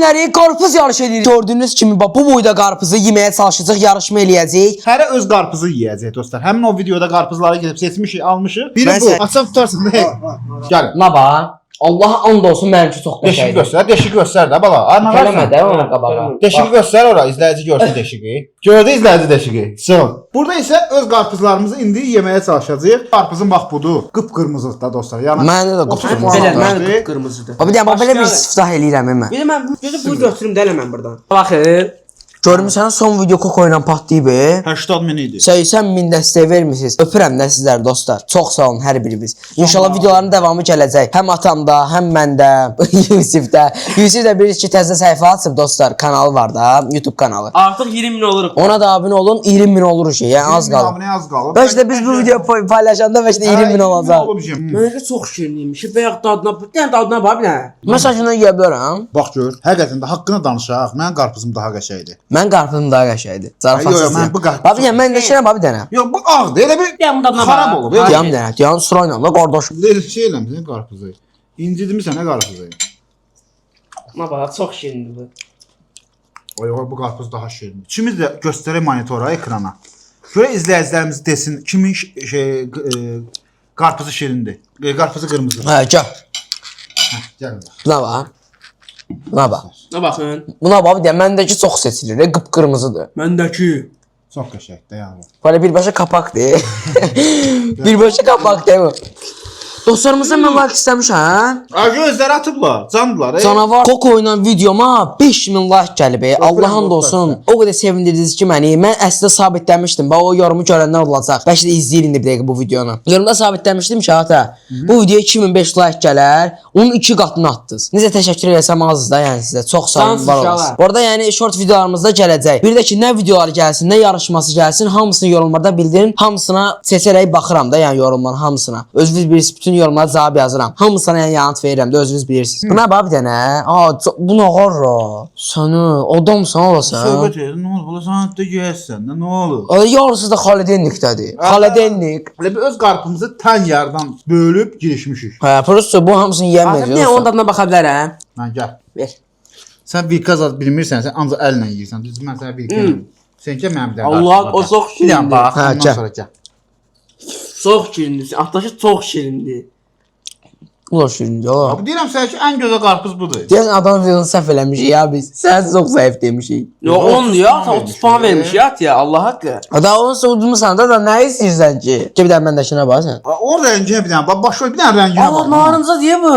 günləri qarpız yarışı edirik. Gördüyünüz kimi bax bu boyda qarpızı yeməyə çalışacağıq, yarışma eləyəcəyik. Hərə öz qarpızı yeyəcək dostlar. Həmin o videoda qarpızları gedib seçmişik, almışıq. Biri bu. Açaq tutarsan da. Gəl. Naba? Allah and olsun mənimki çox Deşiqi qəşəngdir. göstər, deşiqi göstər də bala. Ay mən Eləmə də ona qabağa. deşiqi göstər ora, izləyici görsün deşiqi. Gördü izləyici deşiqi. Sol. Burada isə öz qarpızlarımızı indi yeməyə çalışacağıq. Qarpızın bax budur. Qıpqırmızıdır da dostlar. Yəni Məndə də qıpqırmızı. Belə mən qırmızıdır. Bir də bax belə bir istiftah eləyirəm mən. Bir də mən bunu götürüm də elə mən burdan. Baxın. Görmüsən son video Koko ilə patlayıb. 80.000 idi. 80.000 dəstək vermisiniz. Öpürəm də sizlər dostlar. Çox sağ olun hər biriniz. İnşallah videoların davamı gələcək. Həm atamda, həm məndə, Yusifdə. Yusif də bir-iki təzə səhifə açıb dostlar. Kanalı var da, YouTube kanalı. Artıq 20.000 oluruq. Ona da abunə olun. 20.000 olur şey. Yəni az qalır. Abunə az qalıb. Bəlkə də biz bu video paylaşanda bəlkə də 20.000 olacaq. Mənə çox şirinliymiş. Bayaq dadına, bir dənə dadına bax bir dənə. Məsələn yeyə bilərəm. Bax gör, həqiqətən də haqqını danışaq. Mənim qarpızım daha qəşəngdir. Mən qarpızım daha qəşəngdir. Zarafatsız. Yox, mən bu qarpız. Bax yəni mən də şeyəm bax bir dənə. Yox, bu ağdır. Elə bir Deyəm dadına xarab bax. olub. Deyəm dənə. Deyəm sırayla da qardaş. Şey eləmsən qarpızı. İncidimisən nə qarpızı? Nə bax, çox şirindir bu. Oy, bu qarpız daha şirindir. İkimiz də göstərək monitora, ekrana. Görə izləyicilərimiz desin kimin qarpızı şirindir. Qarpızı qırmızıdır. Hə, gəl. Gəl. Buna bax. Buna bax. Nə baxın. Buna bax, bir də məndəki çox seçilir, qıpqırmızıdır. Məndəki. Çox qəşəngdir yəni. Böyle birbaşa kapaqdır. Birbaşa kapaqdır bu. Dostlarımızdan mən like istəmişəm. Acı özləri atıblar, candılar. Canavar Koko ilə videoma 5000 like gəlib. Allah'ın olsun. O qədər sevindirdiniz ki məni. Mən əslində sabitləmişdim. Bax o yorumu görənlər olacaq. Bəlkə də izləyin bir dəqiqə bu videonu. Yorumda sabitləmişdim ki, ata, bu videoya 2005 like gələr. Onun 2 qatını atdınız. Necə təşəkkür etsəm azdır da yəni sizə. Çox sağ olun, var olasınız. Orada yəni short videolarımızda gələcək. Bir də ki, nə videolar gəlsin, nə yarışması gəlsin, hamısını yorumlarda bildirin. Hamısına seçərək baxıram da, yəni yorumların hamısına. Özünüz bilirsiniz, bütün yorumlara cavab yazıram. Hamısına yəni yanıt verirəm də, özünüz bilirsiniz. Buna bax bir dənə. Bu nə qarra? Səni adamsan olasan. Söhbət edin, nə olur? Bula sən də gəlsən, nə olur? Yarısı da Xalidenlikdədir. Xalidenlik. Elə bir öz qarpımızı tən yardan bölüb girişmişik. Hə, prosta bu hamısını Baxın, yeyəməyəcək. nə onun dadına baxa bilərəm. Hə, gəl. Ver. Sən vilka zad bilmirsən, sən ancaq əllə yeyirsən. Düzdür, mən sənə vilka yeyirəm. Sən gəl mənim bir dənə. Allah, o çox Bir dənə şirindir. bax, Hə, ondan gəl. sonra gəl. Çox şirindir. Atdaşı çox şirindir. Ulan şirinci o. Bu deyirəm sənə ki, ən gözəl qarpız budur. Deyəsən adam videonu səhv eləmişik ya biz. Sən çox zəif demişik. Yox, 10 ya, 30 puan vermiş ya ya, Allah haqqı. Ada onun soğudumusan da nə istəyirsən ki? Ki bir dənə məndəkinə bax sən. O rənginə bir dənə, bax başqa bir dənə rənginə Allah, bax. narınca deyə bu.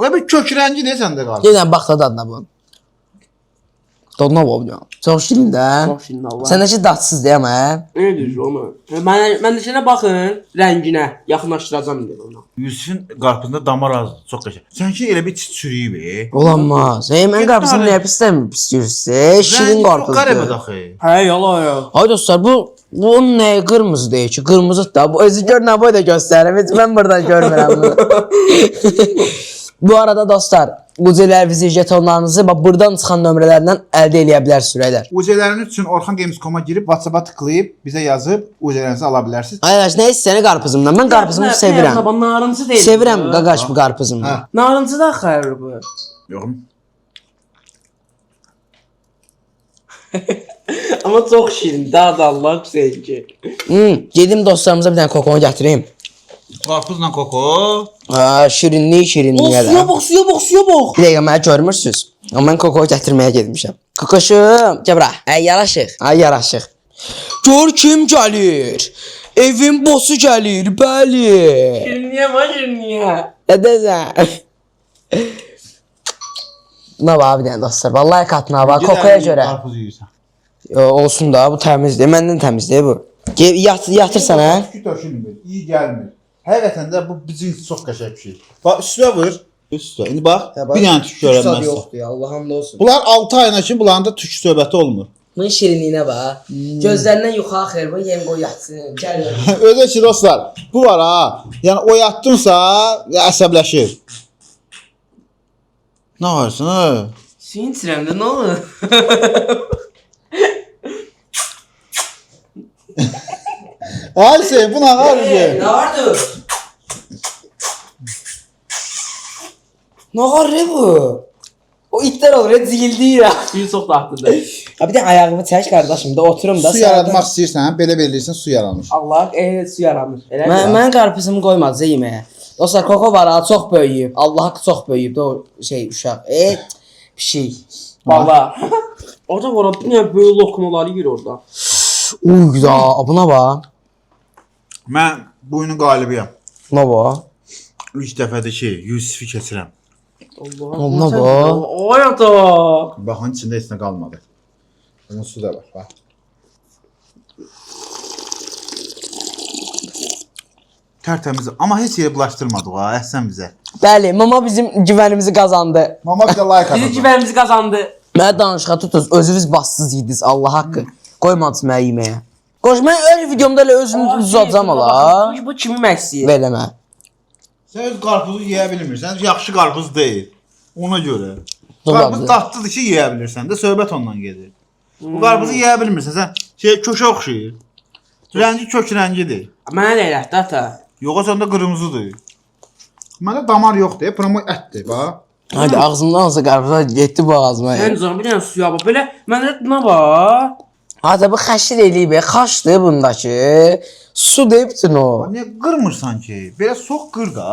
Elə bir kök rəngi deyə səndə qarpız. Yenə bax da dadına bu. Dadına bax ya. Çox şirin də. Çox şirin Allah. Səndəki dadsız deyəm hə? Nə deyirsən onu? Mən də şuna baxın, rənginə yaxınlaşdıracağam indi onu. Yusifin qarpızında damar azdır, çox qəşəng. Sənki elə bir çürüyüb. Olanmaz. Mən qarpızını nə istəmirsən? Şirin Çox qarpızdır. qəribədir axı. Hə, yala ya. Ay dostlar bu onun nəyi qırmızı deyir ki? Qırmızıdır da. Bu özü gör nə boyda göstərir. Heç mən buradan görmürəm bunu. Bu arada dostlar, UC-lər, jetonlarınızı bax buradan çıxan nömrələrdən əldə eləyə bilərsiniz ürəklər. UC-ləriniz üçün Orxan Games.com-a girib WhatsApp-a tıklayıb bizə yazıb UC-lərinizi ala bilərsiniz. Aydaş, nə istəyəni qarpızımdan? Mən qarpızımı sevirəm. Narıncı deyil. Sevirəm qaqaş bu qarpızımı. Hə. Narıncı da xeyir bu. Yox. Amma çox şirin, daha da Allah güzelcə. Gedim dostlarımıza bir dənə kokonu gətireyim. Qarpızla koko. Şirinlik, şirinliyə də. Suya bax, suya bax, suya bax. Bir dəqiqə mənə görmürsünüz. Amma mən kokonu gətirməyə getmişəm. Kokoşum, gəl bura. Ay yaraşıq. Ay yaraşıq. Gör kim gəlir. Evin bosu gəlir, bəli. Şirinliyə bax, şirinliyə. Nə desən? Buna bax bir dənə dostlar. Vallahi qatına bax, kokoya görə. Qarpız yeyirsən. Olsun da, bu təmizdir. Məndən təmizdir bu. Yatır sənə. Küt hoşunmur, iyi gəlmir. Həqiqətən də bu bizim çox qəşəng bir şey. Bax üstünə vur. Üstə. İndi bax, bir dənə tük görənməz. Yoxdur ya, Allah'ım da olsun. Bunlar 6 ayına ki, bunların da tük söhbəti olmur. Bunun şirinliyinə bax. Gözlərindən yuxu axır, bu yem qoy yatsın. Gəl. Özə ki, dostlar, bu var ha. Yəni oyatdınsa, əsəbləşir. Nə varsın ha? Suyun içirəmdə, nə olur? Ayşe, bu nə var ki? Nə vardı? Nə var bu? O itlər olur, zildir. Suyu çox dadlıdır. Ha bir də ayağımı çək qardaşım da oturum da. Su yaratmaq istəyirsən, belə verirsən su yaranır. Allah su yaranır. Elə mi? Mən qarpızımı qoymadı yeməyə. Dostlar, koko var ha, çox böyüyüb. Allah haqqı çox böyüyüb də o şey uşaq. Pişik. Valla. Orada var, bu ne böyle lokmaları yiyir orada. Uy da, buna bax. Mən bu oyunun qalibiyəm. Buna bax. 3 dəfədir ki, Yusifi keçirəm. Allah bax. Ay ata. Baxın içində heç nə qalmadı. Bunun su da var, bax. Tərtəmiz, amma heç yeri bulaşdırmadıq ha, əhsən bizə. Bəli, mama bizim güvənimizi qazandı. Mama bizə like Bizim atacaq. güvənimizi kazandı. Mənə danışığa tutuz, özünüz bassız yediniz, Allah haqqı. Qoymadınız mənə yeməyə. Qoş, mən öyle videomda elə özümü uzatacam ala. Bu kimi məqsiyyə? Beləmə. Sən öz qarpuzu yeyə bilmirsən, yaxşı qarpuz deyil. Ona görə. Doğru. Qarpuz dadlıdır ki, yeyə bilirsən də, söhbət ondan gedir. Bu qarpuzu yeyə bilmirsən, sən köşə oxşayır. Rəngi kök rəngidir. Mənə də elətdi ata. Yox, səndə qırmızıdır. Məndə damar yoxdur, promo ətdir, bax. Hadi ağzımdan alsa qarpıza getdi bu ağzıma. Sən canım bir dənə suya bax. Belə mənə buna bax. Hadi bu xəşir eləyib, xaşdır bundakı. Su deyib bütün o. Niyə qırmırsan ki? Belə sox qır da.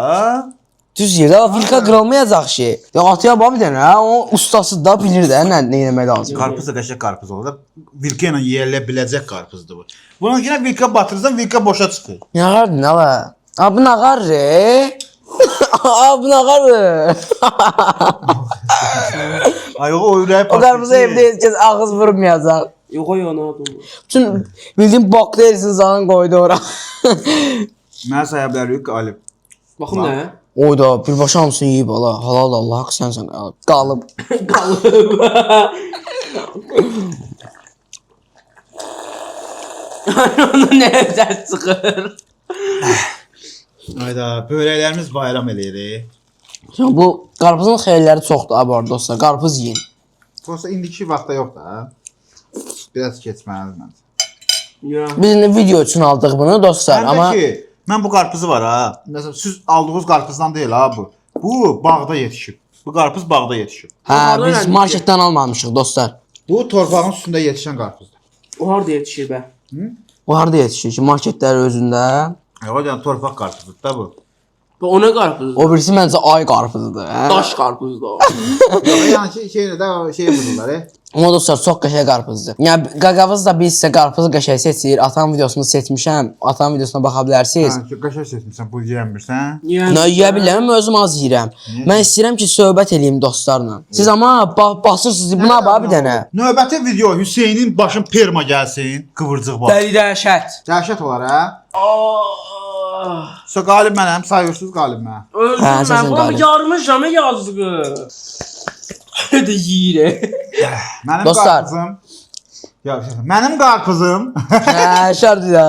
Düz yerdə vilka qırılmayacaq şey. Ya atıya bax bir dənə, o ustası da bilir də nə etmək lazım. Qarpız da qəşəng qarpız olur da. Vilka ilə yeyilə biləcək qarpızdır bu. Buna yenə vilka batırırsan, vilka boşa çıxır. Nağardı nə la? Abi nağar re. Abi nağar. Ay o ürəyi O qarpıza evdə heç kəs ağız vurmayacaq. Yox ay ona adım. Bütün bildiğin bakterisin zanın koydu ora. Mən saya bilərik qalib. Baxım nə? Oyda birbaşa hamısını yiyib ala. Halal Allah haqq sənsən qalıb. Qalıb. Ona nə əzər çıxır? Ayda, börəklərimiz bayram eləyir. Şimdi bu qarpızın xeyirləri çoxdur abi orada dostlar. Qarpız yiyin. Prosta indiki vaxtda yox da. Biraz keçməlidir məncə. Ya. Biz indi video üçün aldıq bunu dostlar Həm də amma ki, mən bu qarpızı var ha. Məsələn, siz aldığınız qarpızdan deyil ha bu. Bu bağda yetişib. Bu qarpız bağda yetişib. hə biz marketdən almamışıq dostlar. Bu torpağın üstündə yetişən qarpızdır. O harda yetişir bə? O harda yetişir ki? Marketlər özündə. Yox, yəni torpaq qarpızıdır da bu. Bu o nə qarpızdır? O birisi məncə ay qarpızıdır. Hə? Daş qarpızdır o. Yox, yəni ki, şeylə də şey vururlar. Amma dostlar çox qəşəng qarpızdır. Yəni qaqavız da biz sizə qarpızı qəşəng seçir. Atam videosunu seçmişəm. Atam videosuna baxa bilərsiniz. Hə, qəşəng seçmisən, bu yeyəmirsən. Nə yeyə bilirəm, özüm az yeyirəm. Mən istəyirəm ki, söhbət eləyim dostlarla. Siz amma basırsınız buna bax bir dənə. Növbəti video Hüseynin başın perma gəlsin, qıvırcıq bax. Dəli dəhşət. Dəhşət olar hə? Ah. So qalib mənəm, sayırsınız qalib mənə. Öldüm Hə, mən. səsən Bunu qalib. yarmışam yazığı. Hadi yiyir. Mənim Dostlar. qarpızım. Ya, mənim qarpızım. Hə, şərtdir ya.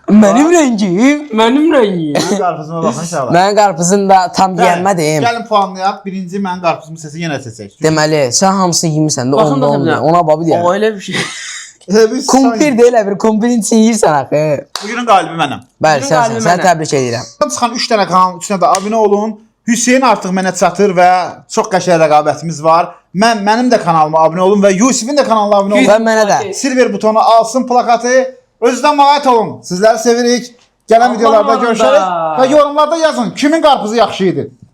Mənim rəngim. Mənim rəngim. Mənim qarpızıma baxın inşallah. Mənim qarpızım da tam deyənmədim. Gəlin puanlayaq. Birinci mənim qarpızımın səsi yenə seçək. Deməli, sən hamısını yemisən də Baxın onda da onda. bilmirəm. Ona bax bir O deyən. elə bir şey. Kumpir deyil, bir kumpirin içi yeyirsən axı. Bugünün qalibi mənəm. Bəli, Bugün sənsən. qalibi Səni mənəm. təbrik edirəm. Çıxan 3 dənə kanalın üçünə də abunə olun. Hüseyn artıq mənə çatır və çox qəşəng rəqabətimiz var. Mənim də kanalıma abunə olun və Yusifin də kanalına abunə olun. Və mənə də. Silver butonu alsın plakatı. Özünüzdən müğayət olun. Sizləri sevirik. Gələn Allah videolarda Allah. görüşərik və yorumlarda yazın kimin qarpızı yaxşı idi.